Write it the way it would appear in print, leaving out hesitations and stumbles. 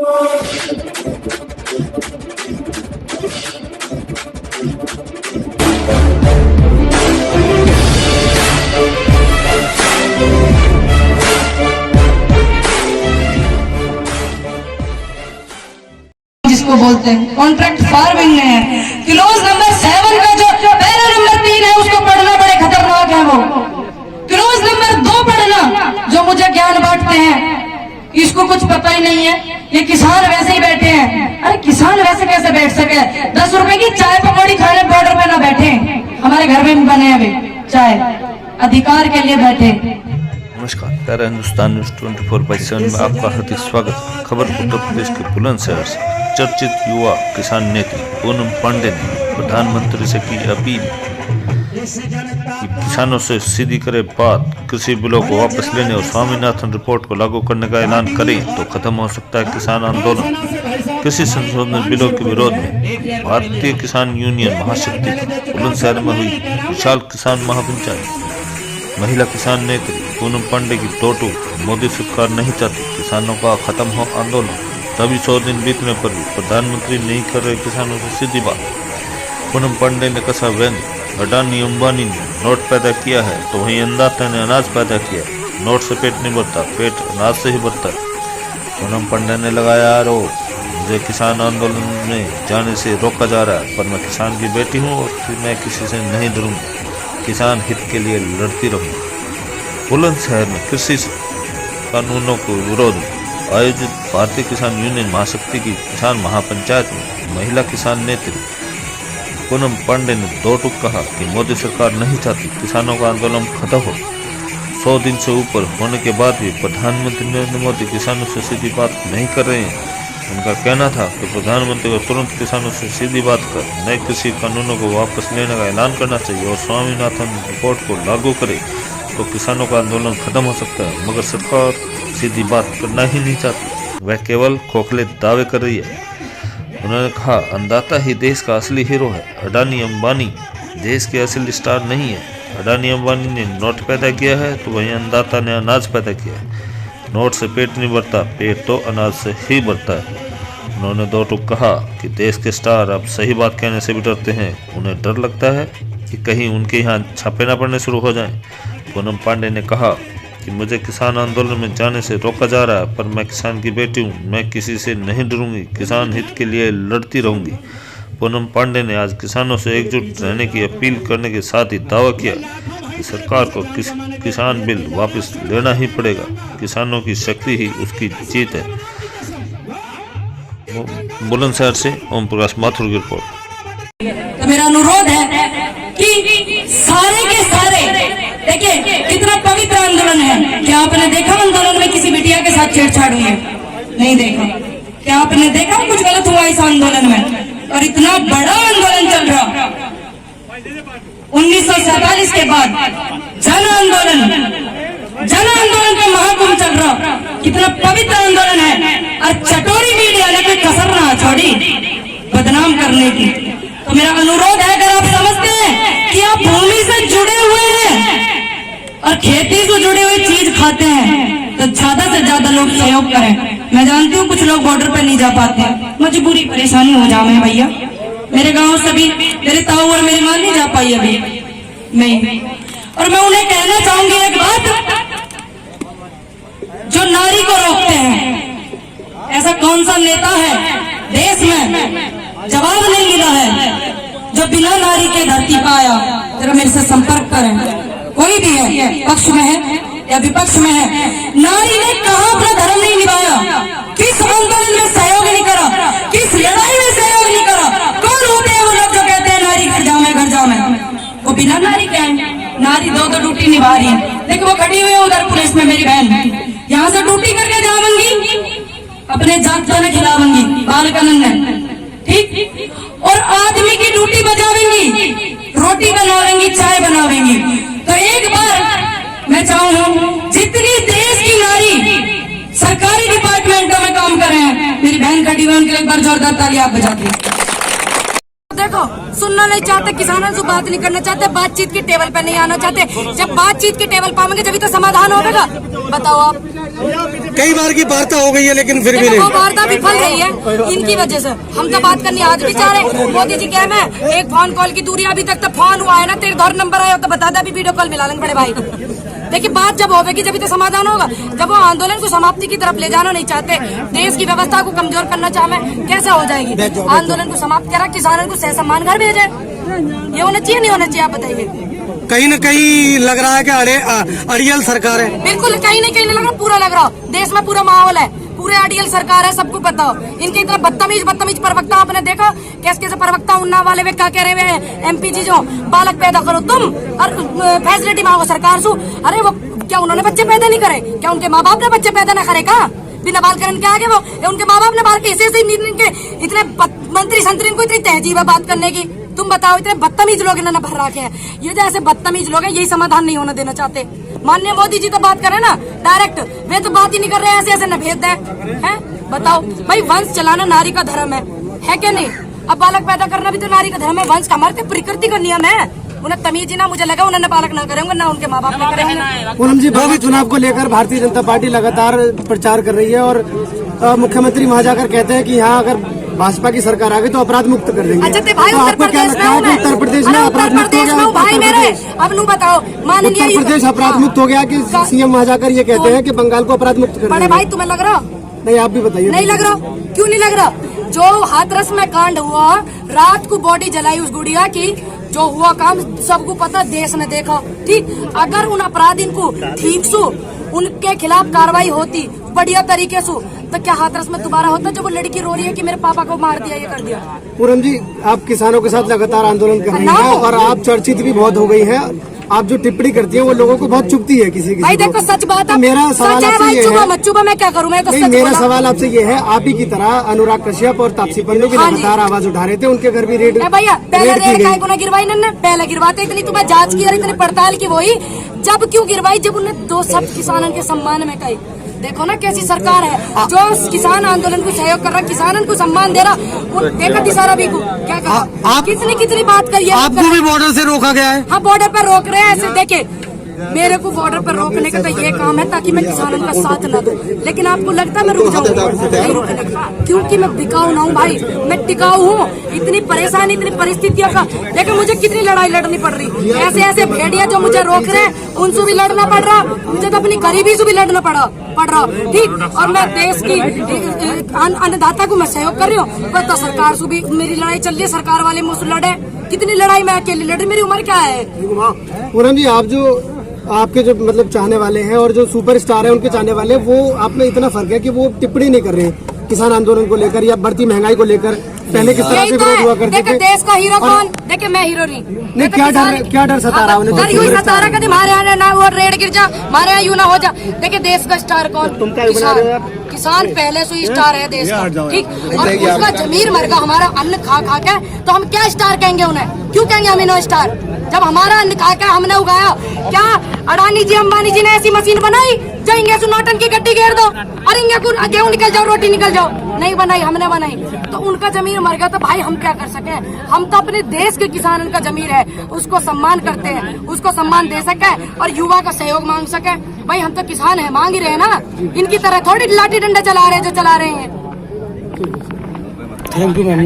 जिसको बोलते हैं कॉन्ट्रैक्ट फार्मिंग में है। क्लोज नंबर 7 का जो पैरा नंबर 3 है उसको पढ़ना बड़े खतरनाक है। वो क्लोज नंबर 2 पढ़ना, जो मुझे ज्ञान बांटते हैं इसको कुछ पता ही नहीं है। ये किसान वैसे ही बैठे हैं। अरे किसान वैसे कैसे बैठ सके? 10 रुपए की चाय पकौड़ी खाने बॉर्डर पे ना बैठे, हमारे घर में बने अभी चाय, अधिकार के लिए बैठे। नमस्कार, प्यारा हिंदुस्तान न्यूज 24/7 में आपका हार्दिक स्वागत। खबर उत्तर प्रदेश के बुलंदशहर से चर्चित युवा किसान नेत्री पूनम पांडे ने प्रधानमंत्री से की अपील कि किसानों से सीधी करे बात, कृषि बिलों को वापस लेने और स्वामीनाथन रिपोर्ट को लागू करने का ऐलान करें तो खत्म हो सकता है किसान आंदोलन। कृषि संशोधन बिलों के विरोध में भारतीय किसान यूनियन महाशक्ति बुलंदशहर में हुई विशाल किसान महापंचायत। महिला किसान नेत्री पूनम पांडे की टोटू, मोदी सरकार नहीं चाहती किसानों का खत्म हो आंदोलन। तभी 100 दिन बीतने पर भी प्रधानमंत्री नहीं कर रहे किसानों से सीधी बात। पूनम पांडे ने कसा व्यंग्य, अडानी अंबानी ने नोट पैदा किया है तो वहीं अन्नदाता ने अनाज पैदा किया। नोट से पेट नहीं भरता, पेट अनाज से ही भरता है। पूनम पांडे ने लगाया आरोप, मुझे किसान आंदोलन में जाने से रोका जा रहा है, पर मैं किसान की बेटी हूँ और मैं किसी से नहीं डरूंगी, किसान हित के लिए लड़ती रहूंगी। बुलंदशहर में कृषि कानूनों के विरोध में आयोजित भारतीय किसान यूनियन महाशक्ति की किसान महापंचायत में महिला किसान नेत्री पूनम पांडे ने दो टूक कहा कि मोदी सरकार नहीं चाहती किसानों का आंदोलन खत्म हो। 100 दिन से ऊपर होने के बाद भी प्रधानमंत्री नरेंद्र मोदी किसानों से सीधी बात नहीं कर रहे हैं। उनका कहना था कि प्रधानमंत्री को तुरंत किसानों से सीधी बात कर नए कृषि कानूनों को वापस लेने का ऐलान करना चाहिए और स्वामीनाथन रिपोर्ट को लागू करे तो किसानों का आंदोलन खत्म हो सकता है। मगर सरकार सीधी बात करना ही नहीं चाहती, वह केवल खोखले दावे कर रही है। उन्होंने कहा, अन्नदाता ही देश का असली हीरो है, अडानी अंबानी देश के असली स्टार नहीं है। अडानी अंबानी ने नोट पैदा किया है तो वहीं अन्नदाता ने अनाज पैदा किया है। नोट से पेट नहीं भरता, पेट तो अनाज से ही भरता है। उन्होंने दो टूक कहा कि देश के स्टार अब सही बात कहने से भी डरते हैं। उन्हें डर लगता है कि कहीं उनके यहाँ छापे ना पड़ने शुरू हो जाएं। पूनम पांडे ने कहा कि मुझे किसान आंदोलन में जाने से रोका जा रहा है, पर मैं किसान की बेटी हूँ, मैं किसी से नहीं डरूंगी, किसान हित के लिए लड़ती रहूंगी। पूनम पांडे ने आज किसानों से एकजुट रहने की अपील करने के साथ ही दावा किया कि सरकार को किसान बिल वापस लेना ही पड़ेगा। किसानों की शक्ति ही उसकी जीत है। बुलंदशहर से ओम प्रकाश माथुर की रिपोर्ट। तो मेरा अनुरोध है कि सारे के सारे देखिए कितना पवित्र आंदोलन है। क्या आपने देखा आंदोलन में किसी बिटिया के साथ छेड़छाड़ हुई है? नहीं देखा। क्या आपने देखा कुछ गलत हुआ इस आंदोलन में? और इतना बड़ा आंदोलन चल रहा 1947 के बाद जन आंदोलन का महाकुंभ चल रहा, कितना पवित्र आंदोलन है। और चटोरी मीडिया ने कोई कसर ना छोड़ी बदनाम करने की। तो मेरा अनुरोध है, अगर आप समझते हैं कि आप भूमि से जुड़े हुए हैं और खेती से जुड़ी हुई चीज खाते हैं तो ज्यादा से ज्यादा लोग सहयोग करें। मैं जानती हूँ कुछ लोग बॉर्डर पे नहीं जा पाते, मजबूरी परेशानी हो जाए भैया। मेरे गांव से भी मेरे ताऊ और मेरी माँ नहीं जा पाई अभी नहीं। और मैं उन्हें कहना चाहूंगी एक बात, जो नारी को रोकते हैं, ऐसा कौन सा नेता है देश में, जवाब नहीं मिला है, जो बिना नारी के धरती पर आया। जरा मेरे से संपर्क करें, कोई भी है, पक्ष में है या विपक्ष में है। नारी ने कहा अपना धर्म नहीं निभाया, किस आंदोलन में सहयोग नहीं करा, किस लड़ाई में सहयोग नहीं करा। कौन होते हैं वो लोग जो कहते हैं नारी घर जामे, वो बिना नारी के हैं। नारी दो ड्यूटी निभा रही है। देखो वो खड़ी हुई है उधर पुलिस में, मेरी बहन यहाँ से ड्यूटी करके जाऊंगी, अपने जागता ने खिलाऊंगी बाल कानून में, ठीक। और आदमी की ड्यूटी बजावेंगी, रोटी बनावेंगी, चाय बनावेंगी। तो एक बार मैं चाहूँ जितनी देश की नारी सरकारी डिपार्टमेंटों में काम कर रहे हैं, मेरी बहन खड़ी हुई, उनके लिए एक बार जोरदार ताली आप बजा दीजिए। देखो, सुनना नहीं चाहते, किसानों से बात नहीं करना चाहते, बातचीत के टेबल पे नहीं आना चाहते। जब बातचीत के टेबल पाएंगे जब तो समाधान होगा। बताओ आप, कई बार की वार्ता हो गई है लेकिन फिर भी वो नहीं। वार्ता भी फल रही है इनकी वजह से। हम तो बात करनी आज भी चाह रहे। मोदी जी क्या मैं एक फोन कॉल की दूरी, अभी तक तो फोन हुआ है ना, तेरे घर नंबर आया तो बता दे, अभी वीडियो कॉल मिला लेंगे बड़े भाई। देखिए बात जब होगी जब तो समाधान होगा। जब वो आंदोलन को समाप्ति की तरफ ले जाना नहीं चाहते, देश की व्यवस्था को कमजोर करना चाहे, कैसे हो जाएगी? आंदोलन को समाप्त करा, किसानों को सह सम्मान घर भेजे। ये होना चाहिए नहीं होना चाहिए, आप बताइए। कहीं न कहीं लग रहा है कि अड़ियल सरकार है। बिल्कुल कहीं न कहीं लग रहा, पूरा लग रहा। देश में पूरा माहौल है, पूरे अड़ियल सरकार है, सबको पता हो। इनके इतना बदतमीज प्रवक्ता आपने देखा कैसे प्रवक्ता उन्नाव वाले वे क्या कह रहे हैं? एमपी जी जो बालक पैदा करो तुम और फैसिलिटी मांगो सरकार से। अरे वो क्या उन्होंने बच्चे पैदा नहीं करे? क्या उनके माँ बाप ने बच्चे पैदा न करे? का बिना बाल करने के आगे वो उनके माँ बाप ने बाल के ऐसे इतने मंत्री संतरी को इतनी तहजीब है बात करने की। तुम बताओ, इतने बदतमीज लोग इन्होंने भर रखे हैं। ये जो ऐसे बदतमीज लोग हैं यही समाधान नहीं होने देना चाहते। माननीय मोदी जी तो बात करे ना डायरेक्ट, वे तो बात ही नहीं कर रहे, ऐसे ऐसे न भेज दें। हैं बताओ भाई, वंश चलाना नारी का धर्म है क्या नहीं? अब बालक पैदा करना भी तो नारी का धर्म है, वंश का, हमारे प्रकृति का नियम है। उन्हें तमीज ही ना, मुझे लगा उन्होंने बालक ना करेंगे ना उनके माँ बाप ने करेंगे। पूनम जी, भावी चुनाव को लेकर भारतीय जनता पार्टी लगातार प्रचार कर रही है और मुख्यमंत्री वहाँ जाकर कहते हैं कि यहाँ अगर भाजपा की सरकार आ गई तो अपराध मुक्त कर देंगे। अच्छा तो भाई तो आपको क्या लगता है कि उत्तर प्रदेश में अपराध मुक्त हो गया? भाई मेरे अब नू बताओ, माननीय उत्तर प्रदेश अपराध मुक्त हो गया कि सीएम वहाँ जाकर ये कहते हैं कि बंगाल को अपराध मुक्त कर बड़े देंगे? भाई तुम्हें लग रहा? नहीं, आप भी बताइए। नहीं लग रहा, क्यों नहीं लग रहा? जो हाथरस में कांड हुआ, रात को बॉडी जलाई उस गुड़िया की, जो हुआ काम सबको पता, देश ने देखा। ठीक, अगर उन अपराधी को ठीक सो उनके खिलाफ कार्रवाई होती बढ़िया तरीके से, तो क्या हाथरस में दोबारा होता? जब वो लड़की रो रही है कि मेरे पापा को मार दिया, ये कर दिया। पूनम जी, आप किसानों के साथ लगातार आंदोलन कर रही हैं और आप चर्चित भी बहुत हो गई है। आप जो टिप्पणी करती है वो लोगों को बहुत चुभती है किसी भाई देखो सच बात है। मेरा सवाल आपसे ये है, मत चुभा, मैं क्या करूँ? मैं तो नहीं, मेरा सवाल आपसे ये है, आप ही की तरह अनुराग कश्यप और तापसी पन्नू भी लगातार आवाज उठा रहे थे, उनके घर भी रेड भैया पहले रेड को ना गिरवाई ने, पहले गिरवाते इतनी तुम्हें जांच की और इतनी पड़ताल की वही, जब क्यों गिरवाई? जब उन्हें दो शब्द किसानों के सम्मान में कही। देखो ना कैसी सरकार है जो किसान आंदोलन को सहयोग कर रहा, किसानों को सम्मान दे रहा। देखा दिसारा भी को क्या कहा, कितनी बात करी है। आपको भी बॉर्डर से रोका गया है? हाँ, बॉर्डर पर रोक रहे हैं। ऐसे देखे, मेरे को बॉर्डर पर रोकने का तो ये काम है ताकि मैं किसानों का साथ न दूं, लेकिन आपको लगता है मैं रुक जाऊंगा? नहीं रुकने, क्योंकि मैं बिकाऊ ना हूँ भाई, मैं टिकाऊ हूँ। इतनी परेशानी, इतनी परिस्थितियों का देखो, मुझे कितनी लड़ाई लड़नी पड़ रही। ऐसे ऐसे भेड़िया जो मुझे रोक रहे हैं उनसे भी लड़ना पड़ रहा, मुझे तो अपनी गरीबी से भी लड़ना पड़ रहा। ठीक, और मैं देश की अन्नदाता को मैं सहयोग कर रही हूँ, तो सरकार से भी मेरी लड़ाई चल रही है। सरकार वाले मुझसे लड़े, कितनी लड़ाई मैं अकेली लड़ रही, मेरी उम्र क्या है? पूनम जी, आप जो आपके जो मतलब चाहने वाले हैं और जो सुपरस्टार है उनके चाहने वाले, वो आप में इतना फर्क है कि वो टिप्पणी नहीं कर रहे हैं किसान आंदोलन को लेकर या बढ़ती महंगाई को लेकर। पहले किस तरह से विरोध हुआ करते थे? देश का हीरो कौन? देखिए मैं हीरो नहीं। क्या डर सता रहा उन्हें? डर यूं सता रहा कभी हमारे यहाँ ना वो रेड गिर जा, हमारे यहाँ यूं ना हो जा। देखिए देश का स्टार कौन? किसान पहले से ही स्टार है देश का। ठीक, और उसका जमीर मर गया हमारा अन्न खा खा के, तो हम क्या स्टार कहेंगे उन्हें? क्यों कहेंगे हम इन्हों स्टार जब हमारा अन्न खा के हमने उगाया? क्या अडानी जी अंबानी जी ने ऐसी मशीन बनाई जो इंगे से नोटन की गड्डी घेर दो और इंगे को गेहूं निकल जाओ, रोटी निकल जाओ? नहीं बनाई, हमने बनाई। तो उनका जमीर मर गया, तो भाई हम क्या कर सके? हम तो अपने देश के किसानों का जमीर है, उसको सम्मान करते हैं, उसको सम्मान दे सके और युवा का सहयोग मांग सके। भाई हम तो किसान है, मांग ही रहे हैं ना, इनकी तरह थोड़ी लाठी डंडा चला रहे हैं जो चला रहे हैं। Thank you ma'am.